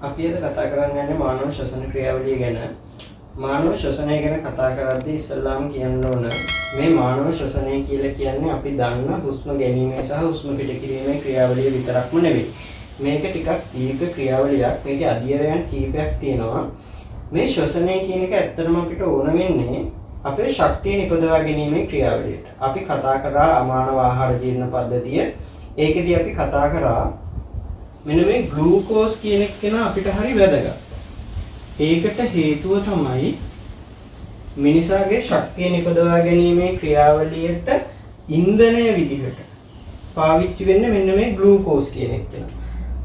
අපි අද කතා කරන්නේ මානව ශ්වසන ක්‍රියාවලිය ගැන. මානව ශ්වසනය ගැන කතා කරද්දී ඉස්සල්ලාම කියන්න ඕන මේ මානව ශ්වසනය කියලා කියන්නේ අපි දන්න හුස්ම ගැනීම සහ හුස්ම පිට කිරීමේ ක්‍රියාවලිය විතරක්ම නෙවෙයි. මේක ටිකක් දීර්ඝ ක්‍රියාවලියක්. මේකේ අධ්‍යයනයන් කීපයක් තියෙනවා. මේ ශ්වසනය කියන එක ඇත්තටම අපිට ඕන වෙන්නේ අපේ ශක්තිය නිපදවා ගැනීමේ ක්‍රියාවලියට. අපි කතා කරා අමානව ආහාර ජීර්ණ පද්ධතිය. ඒකෙදී අපි කතා කරා මෙන්න මේ ග්ලූකෝස් කියන එක අපිට හරි වැදගත්. ඒකට හේතුව තමයි මිනිසාගේ ශක්තිය නිපදවා ගැනීමේ ක්‍රියාවලියට ඉන්ධනය විදිහට පාවිච්චි වෙන්නේ මෙන්න මේ ග්ලූකෝස් කියන එක.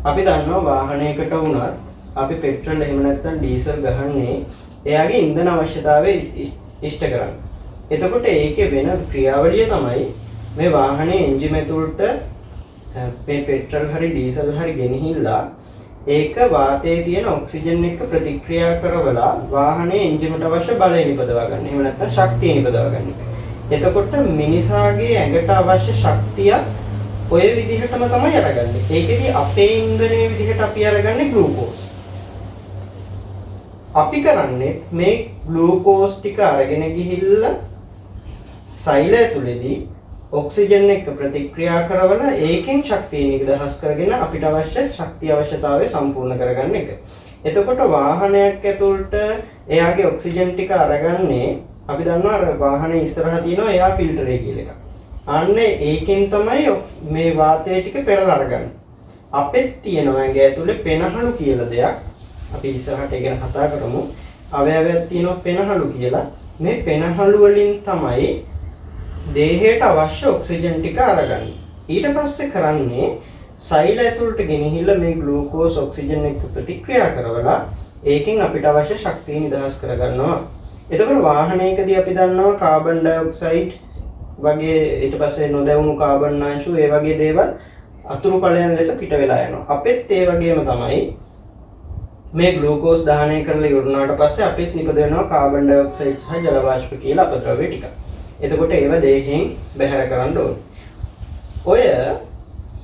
අපි දන්නවා වාහනයකට වුණත් අපි පෙට්‍රල් එහෙම නැත්නම් ඩීසල් ගහන්නේ එයාගේ ඉන්ධන අවශ්‍යතාවය ඉෂ්ට කරන්න. එතකොට ඒකේ වෙන ක්‍රියාවලිය තමයි මේ වාහනේ එන්ජිම ඇතුළට මේ පෙට්‍රල් හරි ඩීසල් හරි ගෙනහිල්ලා ඒක වාතයේ තියෙන ඔක්සිජන් එක්ක ප්‍රතික්‍රියා කරවලා වාහනේ එන්ජිමට අවශ්‍ය බලය නිපදවා ගන්න. එහෙම නැත්නම් ශක්තිය නිපදවා ගන්න. එතකොට මිනිසාගේ ඇඟට අවශ්‍ය ශක්තිය ඔය විදිහටම තමයි අරගන්නේ. ඒකෙදි අපේ ඉන්ධනයේ විදිහට අපි අරගන්නේ ග්ලූකෝස්. අපි කරන්නේ මේ ග්ලූකෝස් ටික අරගෙන ගිහිල්ලා සෛලය තුලදී ඔක්සිජන් එක්ක ප්‍රතික්‍රියා කරවලා ඒකෙන් ශක්තිය නිදහස් කරගෙන අපිට අවශ්‍ය ශක්තිය අවශ්‍යතාවය සම්පූර්ණ කරගන්න එක. එතකොට වාහනයක් ඇතුළට එයාගේ ඔක්සිජන් ටික අරගන්නේ අපි දන්නවා අර වාහනේ ඉස්සරහා තියෙනවා එයා ෆිල්ටරේ කියලා එකක්. අන්න ඒකෙන් තමයි මේ වාතය ටික පෙරලා අරගන්නේ. අපෙත් තියෙනවා ඇඟ ඇතුලේ පෙනහළු කියලා දෙයක්. අපි ඉස්සරහට ඒ ගැන කතා කරමු. අවයවයක් තියෙනවා පෙනහළු කියලා. මේ පෙනහළු වලින් තමයි දේහයට අවශ්‍ය ඔක්සිජන් ටික අරගන්නේ. ඊට පස්සේ කරන්නේ සෛල ඇතුළට ගෙනහිල්ලා මේ ග්ලූකෝස් ඔක්සිජන් එක්ක ප්‍රතික්‍රියා කරවලා ඒකෙන් අපිට අවශ්‍ය ශක්තිය නිදහස් කරගන්නවා. එතකොට වාහනයකදී අපි දන්නවා කාබන් ඩයොක්සයිඩ් වගේ ඊට පස්සේ නොදැවුණු කාබන් අංශු ඒ වගේ දේවල් අතුරු ඵලයන් ලෙස පිට වෙලා යනවා. අපෙත් ඒ වගේම තමයි මේ ග්ලූකෝස් දහනය කරලා ඉවරනාට පස්සේ අපෙත් නිපද වෙනවා කාබන් ඩයොක්සයිඩ් සහ ජල වාෂ්ප කියලා අපද්‍රව්‍ය ටික. එතකොට ඒව දේහෙන් බැහැර කරන්න ඕනේ. ඔය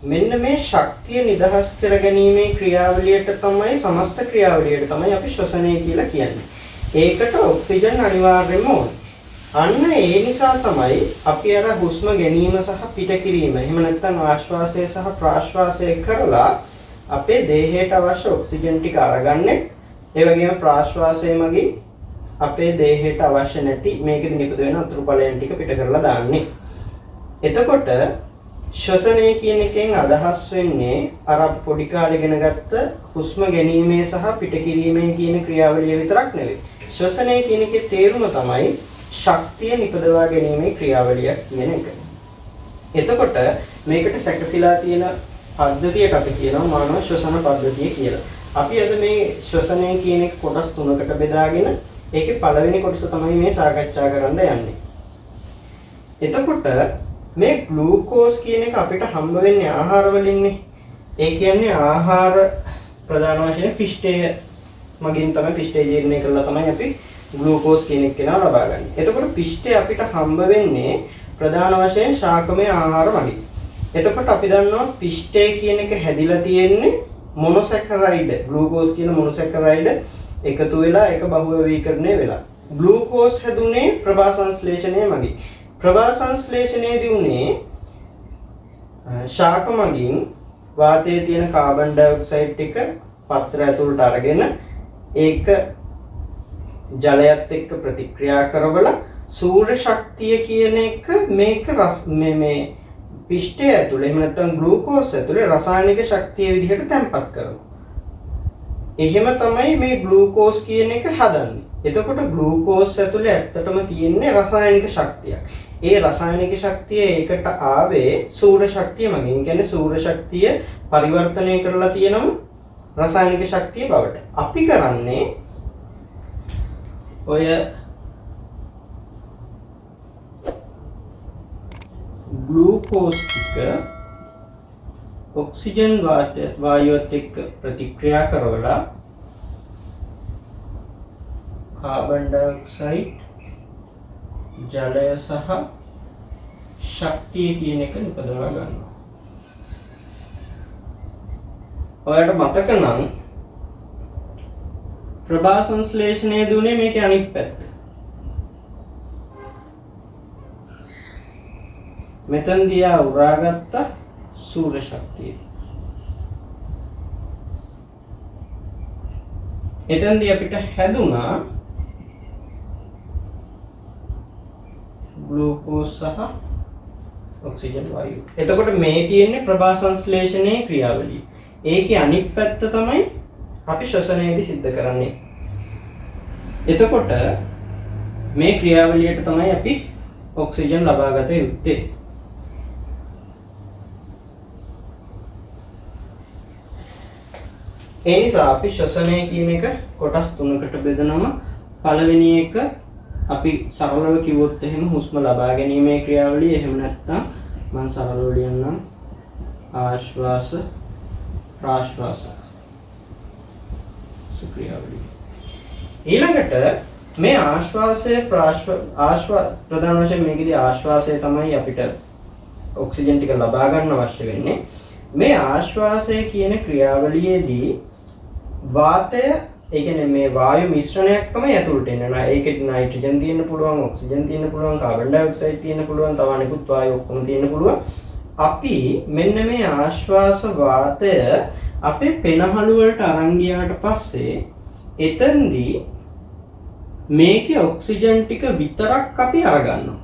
මෙන්න මේ ශක්තිය නිදහස් කර ගැනීමේ ක්‍රියාවලියට තමයි සමස්ත ක්‍රියාවලියට තමයි අපි ශ්වසනය කියලා කියන්නේ. ඒකට ඔක්සිජන් අනිවාර්යයෙන්ම ඕනේ. අන්න ඒ නිසා තමයි අපි අර හුස්ම ගැනීම සහ පිට කිරීම එහෙම නැත්නම් ආශ්වාසය සහ ප්‍රාශ්වාසය කරලා අපේ දේහයට අවශ්‍ය ඔක්සිජන් ටික අරගන්නේ. ඒ වගේම ප්‍රාශ්වාසය මගින් අපේ දේහයට අවශ්‍ය නැති මේකෙදි නිපද වෙන අතුරු ඵලයන් ටික පිට කරලා දාන්නේ. එතකොට ශ්වසනය කියන එකෙන් අදහස් වෙන්නේ අර පොඩි කාලේ ඉගෙන ගත්ත හුස්ම ගැනීමේ සහ පිට කිරීමේ කියන ක්‍රියාවලිය විතරක් නෙවෙයි. ශ්වසනය කියන එකේ තේරුම තමයි ශක්තිය නිපදවා ගැනීමේ ක්‍රියාවලියක් කියන එක. එතකොට මේකට සැකසීලා තියෙන පද්ධතියට අපි කියනවා මානව ශ්වසන පද්ධතිය කියලා. අපි අද මේ ශ්වසනය කියන එක කොටස් තුනකට බෙදාගෙන ඒකේ පළවෙනි කොටස තමයි මේ සාකච්ඡා කරන්න යන්නේ. එතකොට මේ ග්ලූකෝස් කියන එක අපිට හම්බ වෙන්නේ ආහාර වලින්නේ. ඒ කියන්නේ ආහාර ප්‍රධාන වශයෙන් පිෂ්ඨය මගින් තමයි පිෂ්ඨය ජීර්ණය කරලා තමයි අපි ග්ලූකෝස් කියන එක ලබා ගන්න. එතකොට පිෂ්ඨය අපිට හම්බ වෙන්නේ ප්‍රධාන වශයෙන් ශාකමය ආහාර මගින්. එතකොට අපි දන්නවා පිෂ්ඨය කියන එක හැදිලා තියෙන්නේ මොනොසැකරයිඩ් ග්ලූකෝස් කියන මොනොසැකරයිඩ් එකතු වෙලා ඒක බහුවීකරණය වෙලා. ග්ලූකෝස් හැදුනේ ප්‍රභා සංශ්ලේෂණය මගින්. ප්‍රභා සංශ්ලේෂණයේදී උනේ ශාක මගින් වාතයේ තියෙන කාබන් ඩයොක්සයිඩ් ටික පත්‍ර ඇතුළට අරගෙන ඒක ජලයත් එක්ක ප්‍රතික්‍රියා කරවලා සූර්ය ශක්තිය කියන එක මේක මේ පිෂ්ඨය ඇතුළේ එහෙම නැත්නම් ග්ලූකෝස් ඇතුළේ රසායනික ශක්තිය විදිහට තැම්පත් කරනවා. එහෙම තමයි මේ ග්ලූකෝස් කියන එක හදන්නේ. එතකොට ග්ලූකෝස් ඇතුලේ ඇත්තටම තියෙන්නේ රසායනික ශක්තියක්. ඒ රසායනික ශක්තිය ඒකට ආවේ සූර්ය ශක්තිය මගින්. ඒ කියන්නේ සූර්ය ශක්තිය පරිවර්තනය කරලා තියෙනම රසායනික ශක්තිය බවට. අපි කරන්නේ ඔය ග්ලූකෝස් ටික ඔක්සිජන් වායුවත් එක්ක ප්‍රතික්‍රියා කරවලා කාබන් ඩයොක්සයිඩ් ජලය සහ ශක්තිය කියන එක නිපදවා ගන්නවා. ඔයාලට මතක නම් ප්‍රභා සංශ්ලේෂණය දුන්නේ මේකේ අනිත් පැත්ත. මෙතනදී ආ උරාගත්ත සූර්ය ශක්තිය. එතනදී අපිට හැදුනා ග්ලූකෝස් සහ ඔක්සිජන් වායුව. එතකොට මේ තියෙන්නේ ප්‍රභා සංශ්ලේෂණයේ ක්‍රියාවලිය. ඒකේ අනිත් පැත්ත තමයි අපි ශ්වසනයේදී සිද්ධ කරන්නේ. එතකොට මේ ක්‍රියාවලියට තමයි අපි ඔක්සිජන් ලබා ගත යුත්තේ. ඒ නිසා අපි ශ්වසනය කියන එක කොටස් තුනකට බෙදනවා. පළවෙනි එක අපි සරලව කිව්වොත් එහෙම හුස්ම ලබා ගැනීමේ ක්‍රියාවලිය. එහෙම නැත්නම් මම සරලව ලියන්නම් ආශ්වාස ප්‍රාශ්වාස ක්‍රියාවලිය. ඊළඟට මේ ආශ්වාසය ප්‍රධාන වශයෙන් මේකේදී ආශ්වාසය තමයි අපිට ඔක්සිජන් ටික ලබා ගන්න අවශ්‍ය වෙන්නේ. මේ ආශ්වාසය කියන ක්‍රියාවලියේදී වාතය, ඒ කියන්නේ මේ වායු මිශ්‍රණයක් තමයි ඇතුළට එන්නේ. ඒකෙත් නයිට්‍රජන් තියෙන්න පුළුවන්, ඔක්සිජන් තියෙන්න පුළුවන්, කාබන් ඩයොක්සයිඩ් තියෙන්න පුළුවන්, තව අනිකුත් වායු ඔක්කොම තියෙන්න පුළුවන්. අපි මෙන්න මේ ආශ්වාස වාතය අපේ පෙනහළු වලට අරන් ගියාට පස්සේ එතෙන්දී මේකේ ඔක්සිජන් ටික විතරක් අපි අරගන්නවා.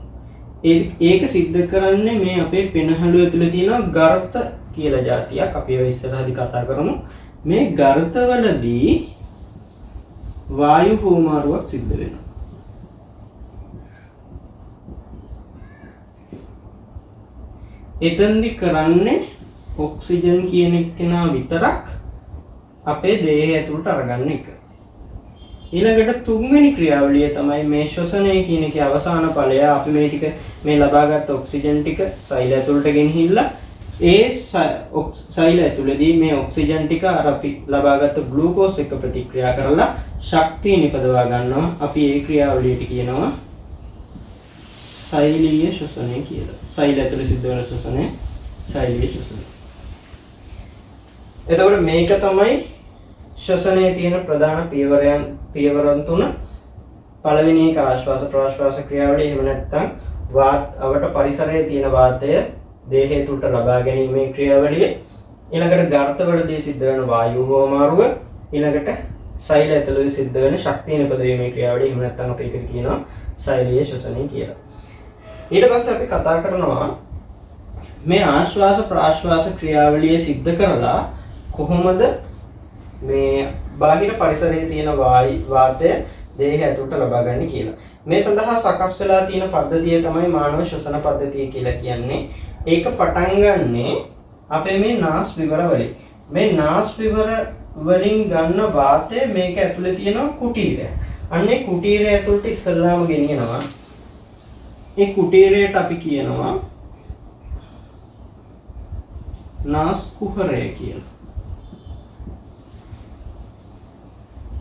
ඒක සිද්ධ කරන්නේ මේ අපේ පෙනහළු ඇතුලේ තියෙන ගර්ත කියලා જાතියක්. අපි ඒව ඉස්සරහදී කතා කරමු. මේ ගර්තවලදී වායු හුවමාරුවක් සිද්ධ වෙනවා. එතෙන්දි කරන්නේ ඔක්සිජන් කියන එක්කෙනා විතරක් අපේ දේහය ඇතුළට අරගන්න එක. ඊළඟට තුන්වෙනි ක්‍රියාවලිය තමයි මේ ශ්වසනය කියන එකේ අවසාන ඵලය. අපි මේ ටික මේ ලබාගත් ඔක්සිජන් ටික සෛල ඇතුළට ගෙනහිල්ලා ඒ සෛල ඇතුළේදී මේ ඔක්සිජන් ටික අර අපි ලබාගත් ග්ලූකෝස් එක්ක ප්‍රතික්‍රියා කරලා ශක්තිය නිපදවා ගන්නවා. අපි ඒ ක්‍රියාවලියට කියනවා සෛලීය ශ්වසනය කියලා. සෛල ඇතුළේ සිද්ධ වෙන ශ්වසනය සෛලීය ශ්වසනය. එතකොට මේක තමයි ශ්වසනයේ තියෙන ප්‍රධාන පියවරන් තුන. පළවෙනි එක ආශ්වාස ප්‍රාශ්වාස ක්‍රියාවලිය. එහෙම නැත්නම් අවට පරිසරයේ තියෙන වාතය දේහය තුලට ලබා ගැනීමේ ක්‍රියාවලිය. ඊළඟට ගර්තවලදී සිද්ධ වෙන වායු හුවමාරුව. ඊළඟට සෛල ඇතුළේ සිද්ධ වෙන ශක්තිය නිපදවීමේ ක්‍රියාවලිය. එහෙම නැත්නම් අපි ඒකට කියනවා සෛලීය ශ්වසනය කියලා. ඊට පස්සේ අපි කතා කරනවා මේ ආශ්වාස ප්‍රාශ්වාස ක්‍රියාවලිය සිද්ධ කරලා කොහොමද මේ බාහිර පරිසරයේ තියෙන වාතය දේහය ඇතුළට ලබා ගන්න කියලා. මේ සඳහා සකස් වෙලා තියෙන පද්ධතිය තමයි මානව ශ්වසන පද්ධතිය කියලා කියන්නේ. ඒක පටන් ගන්නේ අපේ මේ නාස් විවර වලින්. මේ නාස් විවර වලින් ගන්න වාතය මේක ඇතුලේ තියෙන කුටීරය. අන්නේ කුටීරය ඇතුළට ඉස්සල්ලාම ගෙනියනවා. ඒ කුටීරයට අපි කියනවා නාස් කුහරය කියලා.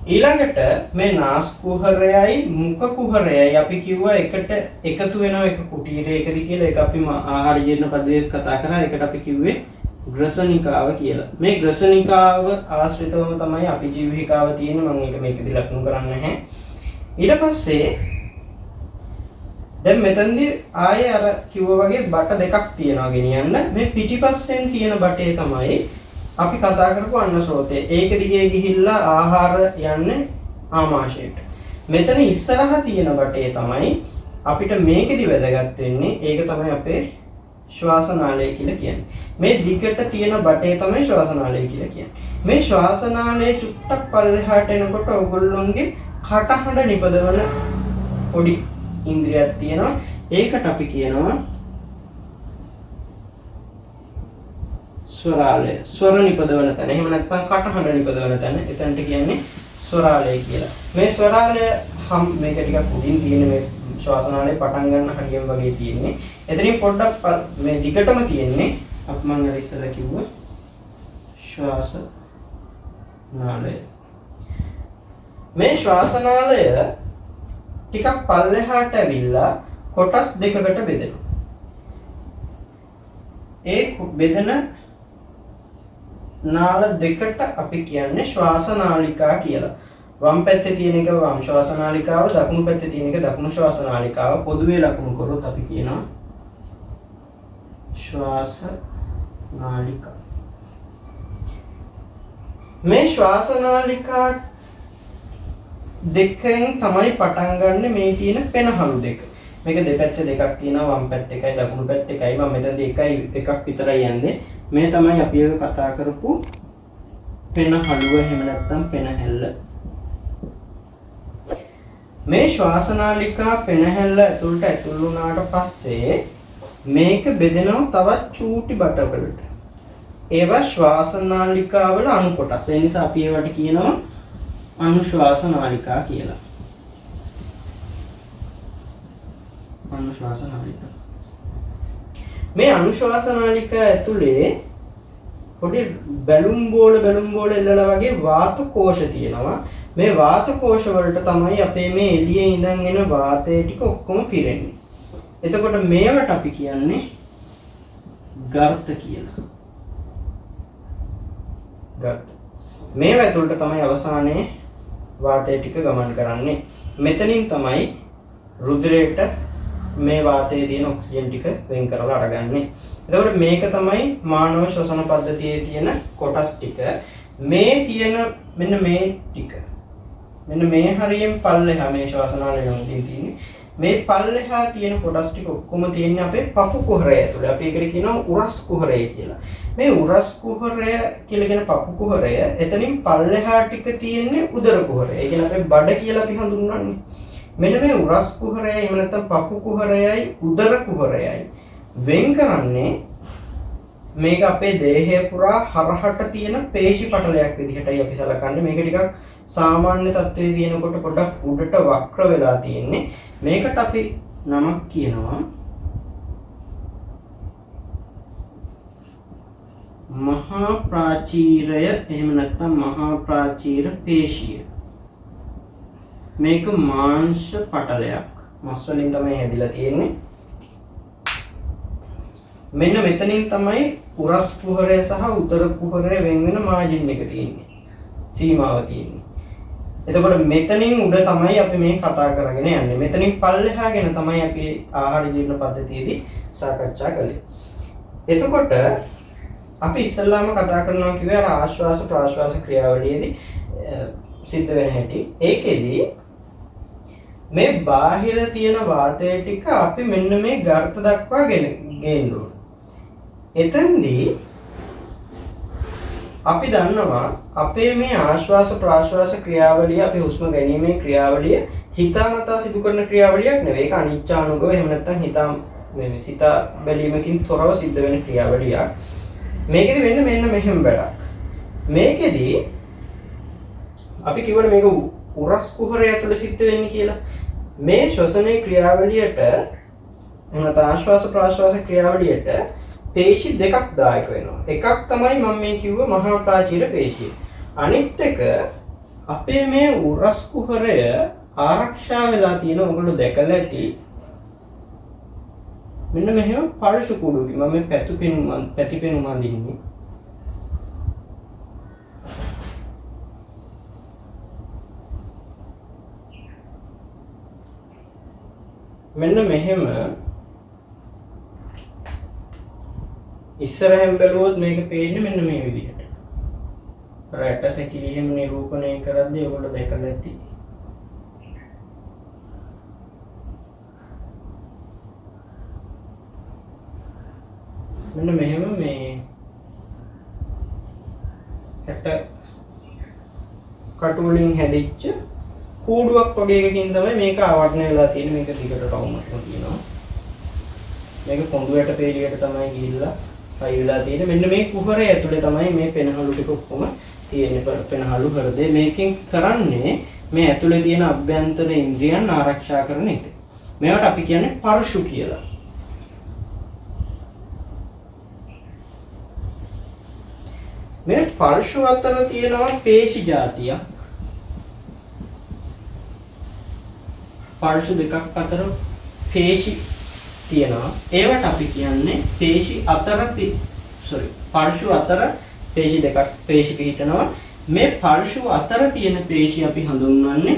ඊළඟට මේ නාස් කුහරයයි මුඛ කුහරයයි අපි කිව්වා එකට එකතු වෙනවා එක කුටීරයකදී කියලා. ඒක අපි ආහාර ජීර්ණ පද්ධතියත් කතා කරා. ඒකට අපි කිව්වේ ග්‍රසනිකාව කියලා. මේ ග්‍රසනිකාව ආශ්‍රිතවම තමයි අපි ජීවිකාව තියෙන්නේ. මම ඒක මේකෙදි ලකුණු කරන්නේ නැහැ. ඊට පස්සේ දැන් මෙතනදී ආයේ අර කිව්වා වගේ බට දෙකක් තියෙනවා ගෙනියන්න. මේ පිටිපස්සෙන් තියෙන බටේ තමයි අපි කතා කරපු අන්න ස්රෝතය. ඒක දිගේ ගිහිල්ලා ආහාර යන්නේ ආමාශයට. මෙතන ඉස්සරහා තියෙන බටේ තමයි අපිට මේකෙදි වැදගත් වෙන්නේ. ඒක තමයි අපේ ශ්වාසනාලය කියලා කියන්නේ. මේ දිගට තියෙන බටේ තමයි ශ්වාසනාලය කියලා කියන්නේ. මේ ශ්වාසනාලයේ චුට්ටක් පල්ලෙහාට එනකොට ඔයගොල්ලොන්ගේ කටහඬ නිපදවන පොඩි ඉන්ද්‍රියක් තියෙනවා. ඒකට අපි කියනවා ස්වරාලය. ස්වර නිපදවන තැන. එහෙම නැත්නම් කටහඬ නිපදවන තැන. එතනට කියන්නේ ස්වරාලය කියලා. මේ ස්වරාලය මේක ටිකක් උඩින් තියෙන මේ ශ්වාසනාලය පටන් ගන්න හරියම වගේ තියෙන්නේ. එතනින් පොඩ්ඩක් මේ දිගටම තියෙන්නේ අපි මම අර ඉස්සෙල්ලා කිව්වා ශ්වාසනාලය. මේ ශ්වාසනාලය ටිකක් පල්ලෙහාට ඇවිල්ලා කොටස් දෙකකට බෙදෙනවා. ඒ බෙදෙන නාල දෙකට අපි කියන්නේ ශ්වාසනාලිකා කියලා. වම් පැත්තේ තියෙන එක වම් ශ්වාස නාලිකාව, දකුණු පැත්තේ තියෙන එක දකුණු ශ්වාස නාලිකාව. පොදුවේ ලකුණු කරොත් අපි කියනවා ශ්වාස නාලිකා. මේ ශ්වාස නාලිකා දෙකෙන් තමයි පටන් ගන්න මේ තියෙන පෙනහළු දෙක. මේක දෙපැත්තේ දෙකක් තියෙනවා, වම් පැත්ත එකයි දකුණු පැත්ත එකයි. මම මෙතනදී එකක් විතරයි යන්නේ. මේ තමයි අපි ඔය කතා කරපු පෙනහළුව, එහෙම නැත්නම් පෙනහැල්ල. මේ ශ්වාස නාලිකා පෙනහැල්ල ඇතුළට ඇතුල් වුණාට පස්සේ මේක බෙදෙනවා තවත් චූටි බටවලට. ඒවා ශ්වාස නාලිකාවල අණු කොටස්. ඒ නිසා අපි ඒවට කියනවා අනුශ්වාස නාලිකා කියලා. අනුශ්වාස නාලිකා. මේ අනුශ්වාස නාලිකා ඇතුලේ පොඩි බැලුම් බෝල එල්ලලා වගේ වාත කෝෂ තියෙනවා. මේ වාත කෝෂ වලට තමයි අපේ මේ එළියේ ඉඳන් එන වාතය ටික ඔක්කොම පිරෙන්නේ. එතකොට මේවට අපි කියන්නේ ගර්ත කියලා. ගර්ත. මේව ඇතුළට තමයි අවසානයේ වාතය ටික ගමන් කරන්නේ. මෙතනින් තමයි රුධිරයට මේ වාතයේ තියෙන ඔක්සිජන් ටික වෙන් කරලා අරගන්නේ. එතකොට මේක තමයි මානව ශ්වසන පද්ධතියේ තියෙන කොටස් ටික. මේ තියෙන මෙන්න මේ ටික. මෙන්න මේ හරියෙන් පල්ලෙහා මේ ශ්වාසනාලයෙන් තියෙන්නේ. මේ පල්ලෙහා තියෙන කොටස් ටික ඔක්කොම තියෙන්නේ අපේ පපු කුහරය ඇතුලේ. අපි ඒකට කියනවා උරස් කුහරය කියලා. මේ උරස් කුහරය කියලා කියන පපු කුහරය එතනින් පල්ලෙහා ටික තියෙන්නේ උදර කුහරය. ඒ කියන්නේ අපේ බඩ කියලා අපි හඳුන්වන්නේ. මෙන්න මේ උරස් කුහරයයි එහෙම නැත්නම් පපු කුහරයයි උදර කුහරයයි වෙන් කරන්නේ මේක අපේ දේහය පුරා හරහට තියෙන පේශි පටලයක් විදිහටයි අපි සලකන්නේ. මේක ටිකක් සාමාන්‍ය තත්ත්වයේ තියෙනකොට පොඩක් උඩට වක්‍ර වෙලා තියෙන්නේ. මේකට අපි නමක් කියනවා මහා ප්‍රාචීරය, එහෙම නැත්නම් මහා ප්‍රාචීර පේශිය. මේක මාංශ පටලයක්. මස් වලින් තමයි හැදිලා තියෙන්නේ. මෙන්න මෙතනින් තමයි උරස් කුහරය සහ උදර කුහරය වෙන වෙන මාජින් එක තියෙන්නේ. සීමාව තියෙන්නේ. එතකොට මෙතනින් උඩ තමයි අපි මේ කතා කරගෙන යන්නේ. මෙතනින් පල්ලෙහා ගැන තමයි අපි ආහාර ජීර්ණ පද්ධතියේදී සාකච්ඡා කළේ. එතකොට අපි ඉස්සල්ලාම කතා කරනවා කිව්වේ අර ආශ්වාස ප්‍රාශ්වාස ක්‍රියාවලියේදී සිද්ධ වෙන හැටි. ඒකෙදී මේ බාහිර තියෙන වාතය ටික අපි මෙන්න මේ ගර්ත දක්වා ගේන්න ඕන. එතෙන්දී අපි දන්නවා අපේ මේ ආශ්වාස ප්‍රාශ්වාස ක්‍රියාවලිය, අපි හුස්ම ගැනීමේ ක්‍රියාවලිය හිතාමතා සිදු කරන ක්‍රියාවලියක් නෙවෙයි. ඒක අනිච්චානුගව එහෙම නැත්නම් සිතා බැලීමකින් තොරව සිද්ධ වෙන ක්‍රියාවලියක්. මේකෙදි වෙන්නේ මෙන්න මෙහෙම වැඩක්. මේකෙදි අපි කියවනේ මේක උරස් කුහරය ඇතුළේ සිද්ධ වෙන්නේ කියලා. මේ ශ්වසනයේ ක්‍රියාවලියට එහෙම ආශ්වාස ප්‍රාශ්වාස ක්‍රියාවලියට පේශි දෙකක් දායක වෙනවා. එකක් තමයි මම මේ කිව්ව මහා ප්‍රාචීර පේශිය. අනිත් එක අපේ මේ උරස් කුහරය ආරක්ෂා වෙලා තියෙන, ඔයගොල්ලෝ දැකලා ඇති මෙන්න මෙහෙම පර්ශ කුඩුවකින්. මම මේ පැතිපෙනුම අඳින්නේ. මෙන්න මෙහෙම ඉස්සරහෙන් බැලුවොත් මේක පේන්නේ මෙන්න මේ විදිහට. රැට සැකිලි එහෙම නිරූපණය කරද්දී ඔයගොල්ලෝ දැකලා ඇති. මෙන්න මෙහෙම මේ රැට කටු වලින් හැදිච්ච කූඩුවක් වගේ එකකින් තමයි මේක ආවරණය වෙලා තියෙන්නේ. මේක දිගට රවුමක් තියෙනවා. මේක පොඳුරට පේලියට තමයි ගිහිල්ලා හයි වෙලා තියෙන්නේ. මෙන්න මේ කුහරය ඇතුලේ තමයි මේ පෙනහළු ටික ඔක්කොම තියෙන්නේ. පෙනහළු හෘදේ මේකෙන් කරන්නේ මේ ඇතුලේ තියෙන අභ්‍යන්තර ඉන්ද්‍රියන් ආරක්ෂා කරන එක. මේවට අපි කියන්නේ පර්ශු කියලා. මේ පර්ශු අතර තියෙනවා පේශි జాතියක්. පර්ශු දෙකක් අතර පේශි තියෙනවා. ඒවට අපි කියන්නේ පේශි අතර පර්ශු අතර පේශි දෙකක් පේශි පිහිටනවා. මේ පාර්ශ්ව අතර තියෙන පේශිය අපි හඳුන්වන්නේ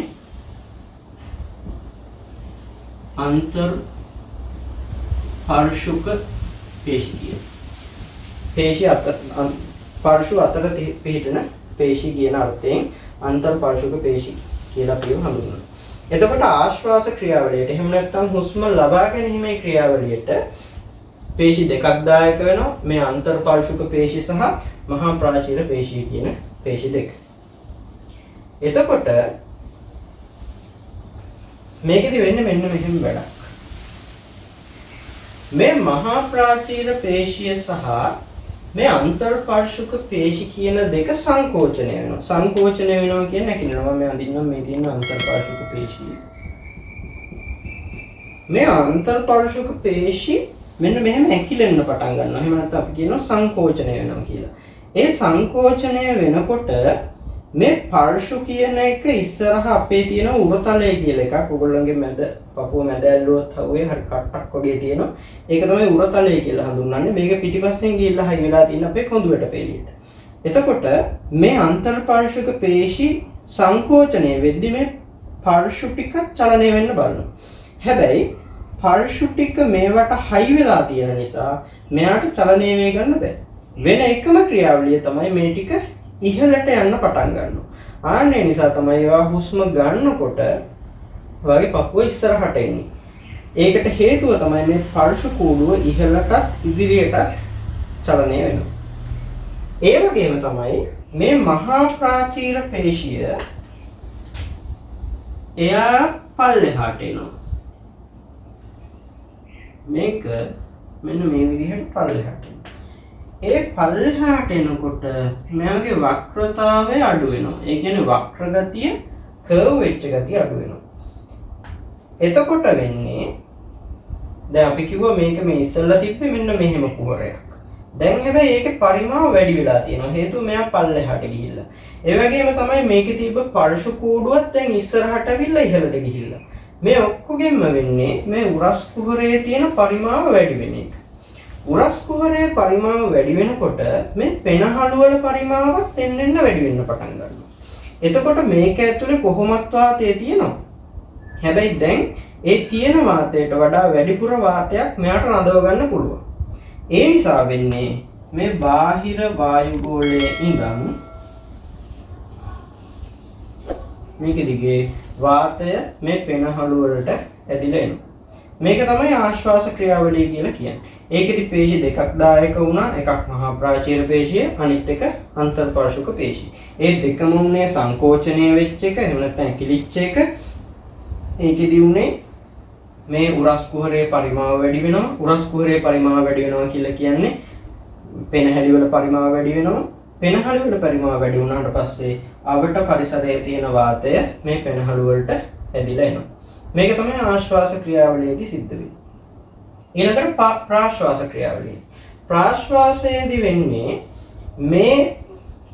අන්තර් පාර්ශ්වික පේශි කියන. පේශි අතර පාර්ශ්ව අතර පිහිටන පේශි කියන අර්ථයෙන් අන්තර් පාර්ශ්වික පේශි කියලා අපි හඳුන්වනවා. එතකොට ආශ්වාස ක්‍රියාවලියට එහෙම නැත්නම් හුස්ම ලබා ගැනීමේ ක්‍රියාවලියට පේශි දෙකක් දායක වෙනවා. මේ අන්තර් පාර්ශ්වික පේශි සහ මහා ප්‍රාචීර පේශි කියන පේශි දෙක. එතකොට මේකෙදි වෙන්නේ මෙන්න මෙහෙම වැඩක්. මේ මහා ප්‍රාචීර පේශිය සහ මේ අන්තර් පාර්ශ්වික පේශි කියන දෙක සංකෝචනය වෙනවා. සංකෝචනය වෙනවා කියන්නේ නැකිනවා. මම අඳින්නම් මේ තියෙන අන්තර් පාර්ශ්වික පේශිය. මේ අන්තර් පාර්ශ්වික පේශි මෙන්න මෙහෙම ඇකිලෙන්න පටන් ගන්නවා. එහෙම නැත්නම් අපි කියනවා සංකෝචනය වෙනවා කියලා. ඒ සංකෝචනය වෙනකොට මේ පාර්ශ්ව කියන එක ඉස්සරහා අපේ තියෙන උරතලය කියලා එකක්. ඔයගොල්ලන්ගේ මැද පපුව මැද ඇල්ලුවොත් හවුවේ හරි කට්ටක් වගේ තියෙනවා. ඒක තමයි උරතලය කියලා හඳුන්වන්නේ. මේක පිටිපස්සෙන් ගිහිල්ලා හයි වෙලා තියෙන අපේ කොඳුරට පෙළියට. එතකොට මේ අන්තර් පාර්ශ්වික පේශි සංකෝචනය වෙද්දි මේ පාර්ශ්ව ටික චලනය වෙන්න බලනවා. හැබැයි පාර්ශ්ව ටික මේවට හයි වෙලා තියෙන නිසා මෙයාට චලනය වෙ ගන්න බෑ. වෙන එකම ක්‍රියාවලිය තමයි මේ ටික ඉහළට යන්න පටන් ගන්නවා. ආන්නේ නිසා තමයි ඒවා හුස්ම ගන්නකොට වගේ පපුව ඉස්සරහට එන්නේ. ඒකට හේතුව තමයි මේ පාර්ශ්ව කූඩුව ඉහළටත් ඉදිරියටත් චලනය වෙනවා. ඒ වගේම තමයි මේ මහා ප්‍රාචීර පේශිය එයා පල්ලෙහාට එනවා. මේක මෙන්න මේ විදිහට පල්ලෙහාට එනවා. ඒ පල්ලෙහාට එනකොට මෙයාගේ වක්‍රතාවය අඩු වෙනවා. ඒ කියන්නේ වක්‍ර ගතිය, කර්ව් වෙච්ච ගතිය අඩු වෙනවා. එතකොට වෙන්නේ දැන් අපි කිව්වා මේක මේ ඉස්සෙල්ලා තිබ්බේ මෙන්න මෙහෙම කුහරයක්. දැන් හැබැයි ඒකේ පරිමාව වැඩි වෙලා තියෙනවා. හේතුව මෙයා පල්ලෙහාට ගිහිල්ලා. ඒ වගේම තමයි මේකේ තිබ්බ පාර්ශ්ව කූඩුවත් දැන් ඉස්සරහට ඇවිල්ලා ඉහළට ගිහිල්ලා. මේ ඔක්කොගෙම වෙන්නේ මේ උරස් කුහරයේ තියෙන පරිමාව වැඩි වෙන එක. උරස් කුහරයේ පරිමාව වැඩි වෙනකොට මේ පෙනහළු වල පරිමාවත් එන්න වැඩි වෙන්න පටන් ගන්නවා. එතකොට මේක ඇතුලේ කොහොමත් වාතය තියෙනවා. හැබැයි දැන් ඒ තියෙන වාතයට වඩා වැඩිපුර වාතයක් මෙයාට රඳව ගන්න පුළුවන්. ඒ නිසා වෙන්නේ මේ බාහිර වායු ගෝලයේ ඉඳන් මේක දිගේ වාතය මේ පෙනහළු වලට ඇදිලා එනවා. මේක තමයි ආශ්වාස ක්‍රියාවලිය කියලා කියන්නේ. ඒකෙදි පේශි දෙකක් දායක වුණා. එකක් මහා ප්‍රාචීර පේශිය, අනිත් එක අන්තර් පාර්ශ්වික පේශිය. ඒ දෙකම උනේ සංකෝචනය වෙච්ච එක, එහෙම නැත්නම් කිලිච්ච එක. ඒකෙදි උනේ මේ උරස් කුහරයේ පරිමාව වැඩි වෙනවා. උරස් කුහරයේ පරිමාව වැඩි වෙනවා කියලා කියන්නේ පෙනහැලි වල පරිමාව වැඩි වෙනවා. පෙනහළු වල පරිමාව වැඩි වුණාට පස්සේ අවට පරිසරයේ තියෙන වාතය මේ පෙනහළු වලට ඇදිලා එනවා. මේක තමයි ආශ්වාස ක්‍රියාවලියේදී සිද්ධ වෙන්නේ. ඊළඟට ප්‍රාශ්වාස ක්‍රියාවලිය. ප්‍රාශ්වාසයේදී වෙන්නේ මේ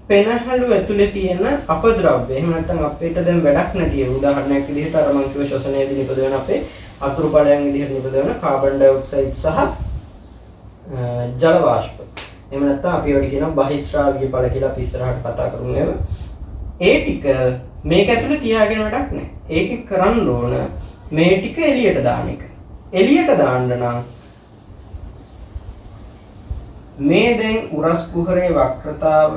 පෙනහළු ඇතුලේ තියෙන අපද්‍රව්‍ය. එහෙම නැත්නම් අපිට දැන් වැඩක් නැති ඒ උදාහරණයක් විදිහට අර මං කිව්ව ශ්වසනයේදී නිපද වෙන අපේ අතුරු පළයන් විදිහට නිපද වෙන කාබන් ඩයොක්සයිඩ් සහ ජල වාෂ්ප. එහෙම නැත්නම් අපි ඒවට කියනවා බහිස්රාවීය පළ කියලා අපි ඉස්සරහට කතා කරමු ඒවා. ඒ ටික මේක ඇතුලේ තියාගෙන වැඩක් නැහැ. ඒක කරන්න ඕන මේ ටික එළියට දාන එක. එළියට දාන්න නම් මේ දැන් උරස් කුහරයේ වක්‍රතාව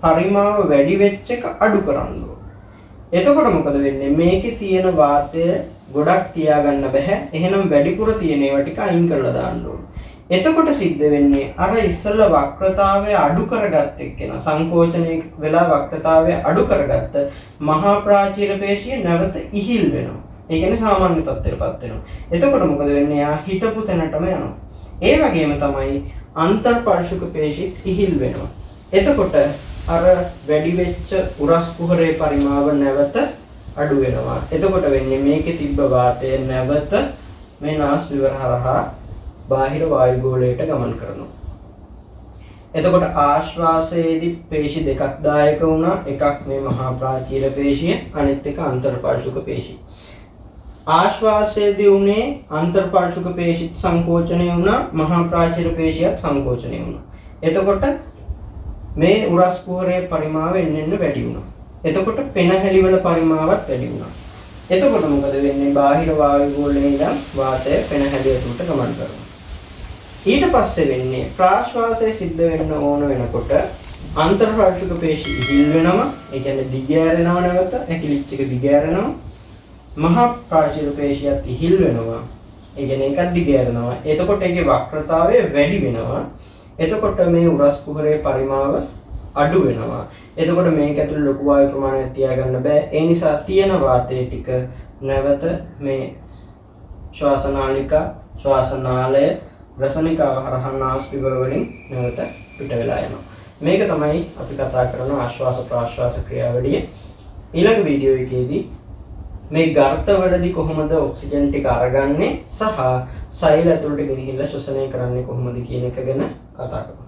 පරිමාව වැඩි වෙච්ච එක අඩු කරන්න ඕන. එතකොට මොකද වෙන්නේ? මේකේ තියෙන වාතය ගොඩක් තියාගන්න බෑ. එහෙනම් වැඩිපුර තියෙන ඒවා ටික අයින් කරලා දාන්න ඕන. එතකොට සිද්ධ වෙන්නේ අර ඉස්සෙල්ලා වක්‍රතාවය අඩු කරගත්ත එක්කෙනා සංකෝචනය වෙලා වක්‍රතාවය අඩු කරගත්ත මහා ප්‍රාචීර පේශිය නැවත ඉහිල් වෙනවා. ඒ කියන්නේ සාමාන්‍ය තත්ත්වයටපත් වෙනවා. එතකොට මොකද වෙන්නේ? යා හිටපු තැනටම යනවා. ඒ වගේම තමයි අන්තර් පාර්ශ්වික පේශිත් ඉහිල් වෙනවා. එතකොට අර වැඩි වෙච්ච උරස් කුහරයේ පරිමාව නැවත අඩු වෙනවා. එතකොට වෙන්නේ මේකේ තිබ්බ වාතය නැවත මේ නාස් විවර හරහා බාහිර වායු ගෝලයට ගමන් කරනවා. එතකොට ආශ්වාසයේදී පේශි දෙකක් දායක වුණා. එකක් මේ මහා ප්‍රාචීර පේශිය, අනිත් එක අන්තර් පාර්ශ්වික පේශිය. ආශ්වාසයේදී උනේ අන්තර් පාර්ශ්වික පේශිත් සංකෝචනය වුණා, මහා ප්‍රාචීර පේශියත් සංකෝචනය වුණා. එතකොට මේ උරස් කුහරයේ පරිමාව එන්න වැඩි වුණා. එතකොට පෙනහැලි වල පරිමාවත් වැඩි වුණා. එතකොට මොකද වෙන්නේ? බාහිර වායු ගෝලයේ ඉඳන් වාතය පෙනහැලි ඇතුළට ගමන් කරනවා. ඊට පස්සේ වෙන්නේ ප්‍රාශ්වාසය සිද්ධ වෙන්න ඕන වෙනකොට අන්තර්රාශික පේශි ඉහිල් වෙනවා. ඒ කියන්නේ දිගෑරෙනවා නැවත. ඇකිලිච් එක දිගෑරෙනවා. මහා ප්‍රාචීර පේශියත් ඉහිල් වෙනවා. ඒ කියන්නේ ඒකත් දිගෑරෙනවා. එතකොට ඒකේ වක්‍රතාවය වැඩි වෙනවා. එතකොට මේ උරස් කුහරයේ පරිමාව අඩු වෙනවා. එතකොට මේක ඇතුළේ ලොකු වායු ප්‍රමාණයක් තියාගන්න බෑ. ඒ නිසා තියෙන වාතයේ ටික නැවත මේ ශ්වාසනාලිකා, ශ්වාසනාලය, රසනිකාව හරහා නාස්තිවල වලින් නැවත පිට වෙලා යනවා. මේක තමයි අපි කතා කරන ආශ්වාස ප්‍රාශ්වාස ක්‍රියාවලිය. ඊළඟ වීඩියෝ එකේදී මේ ගර්තවලදී කොහොමද ඔක්සිජන් ටික අරගන්නේ සහ සෛල ඇතුළට ගෙනහිල්ලා ශ්වසනය කරන්නේ කොහොමද කියන එක ගැන කතා කරමු.